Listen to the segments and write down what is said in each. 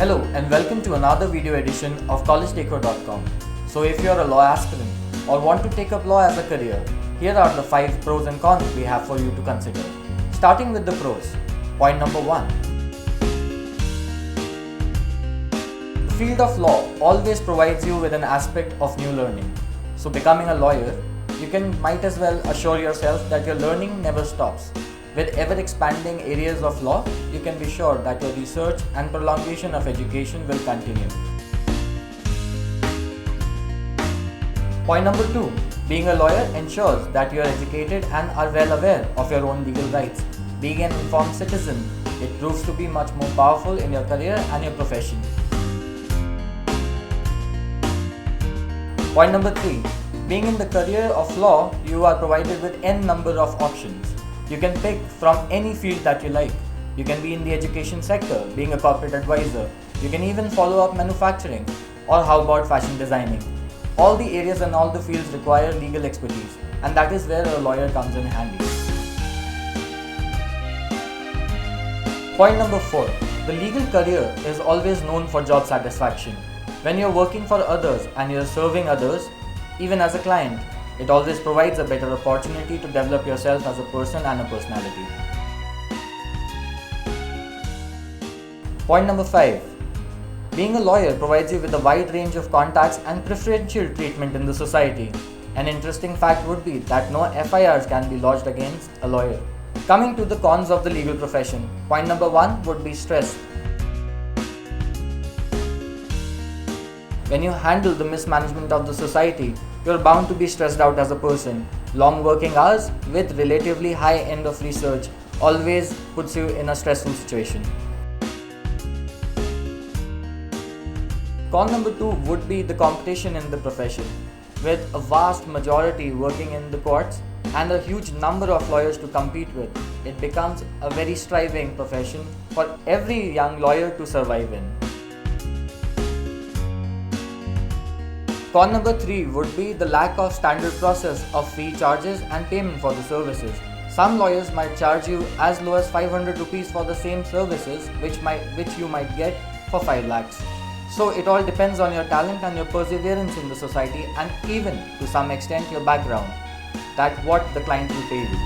Hello and welcome to another video edition of collegedecor.com. So if you're a law aspirant or want to take up law as a career, here are the 5 pros and cons we have for you to consider. Starting with the pros. Point number 1. The field of law always provides you with an aspect of new learning. So becoming a lawyer, you might as well assure yourself that your learning never stops. With ever-expanding areas of law, you can be sure that your research and prolongation of education will continue. Point number 2. Being a lawyer ensures that you are educated and are well aware of your own legal rights. Being an informed citizen, it proves to be much more powerful in your career and your profession. Point number 3. Being in the career of law, you are provided with n number of options. You can pick from any field that you like. You can be in the education sector, being a corporate advisor. You can even follow up manufacturing, or how about fashion designing. All the areas and all the fields require legal expertise, and that is where a lawyer comes in handy. Point number 4. The legal career is always known for job satisfaction. When you're working for others and you're serving others, even as a client, it always provides a better opportunity to develop yourself as a person and a personality. Point number 5. Being a lawyer provides you with a wide range of contacts and preferential treatment in the society. An interesting fact would be that no FIRs can be lodged against a lawyer. Coming to the cons of the legal profession, point number 1 would be stress. When you handle the mismanagement of the society, you're bound to be stressed out as a person. Long working hours with relatively high end of research always puts you in a stressful situation. Con number 2 would be the competition in the profession. With a vast majority working in the courts and a huge number of lawyers to compete with, it becomes a very striving profession for every young lawyer to survive in. Con number 3 would be the lack of standard process of fee charges and payment for the services. Some lawyers might charge you as low as 500 rupees for the same services which you might get for 5 lakhs. So it all depends on your talent and your perseverance in the society, and even to some extent your background, that what the client will pay you.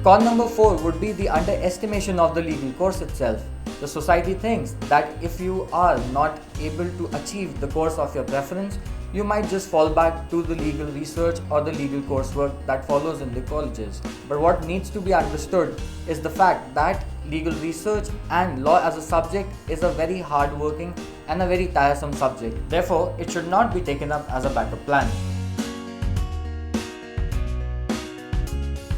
Con number 4 would be the underestimation of the legal course itself. The society thinks that if you are not able to achieve the course of your preference, you might just fall back to the legal research or the legal coursework that follows in the colleges. But what needs to be understood is the fact that legal research and law as a subject is a very hard-working and a very tiresome subject. Therefore, it should not be taken up as a backup plan.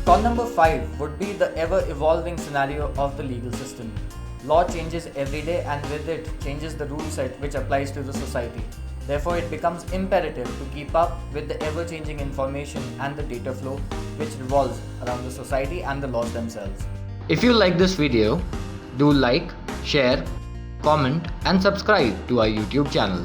Con number 5 would be the ever-evolving scenario of the legal system. Law changes every day, and with it changes the rule set which applies to the society. Therefore, it becomes imperative to keep up with the ever-changing information and the data flow which revolves around the society and the laws themselves. If you like this video, do like, share, comment and subscribe to our YouTube channel.